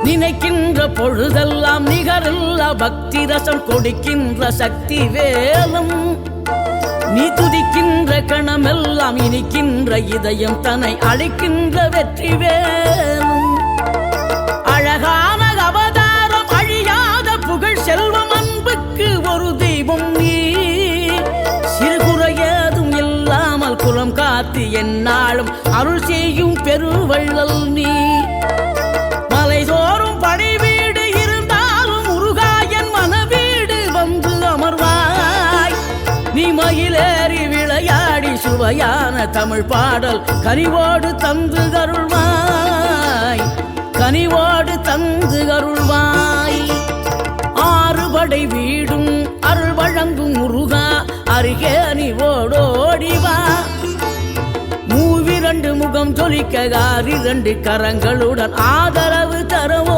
நினைக்கின்ற பொழுதெல்லாம் நிகரில்ல பக்தி ரசம் கொடுக்கின்ற சக்தி வேலும் நீ துதிக்கின்ற கணமெல்லாம் இனிக்கின்ற இதயம் தன்னை அழைக்கின்ற வெற்றி வேலும் அழகான அவதாரம் அழியாத புகழ் செல்வம் அன்புக்கு ஒரு தெய்வம் நீ சிறுகுறையதும் இல்லாமல் குலம் காத்து எந்நாளும் அருள் செய்யும் பெருவள்ளல் நீ மலைதோறும் படை வீடு இருந்தாலும் முருகாயன் மனவீடு வந்து அமர்வாய் நீ மயிலேறி விளையாடி சுவையான தமிழ் பாடல் கனிவோடு தந்து அருள்வாய் கனிவோடு தந்து அருள்வாய் ஆறுபடை வீடும் அருள் வழங்கும் முருகா அருகே நீ ஓடோடிவா மூவிரண்டு முகம் ஜொலிக்க 6 கரங்களுடன் ஆதரவு தரவோ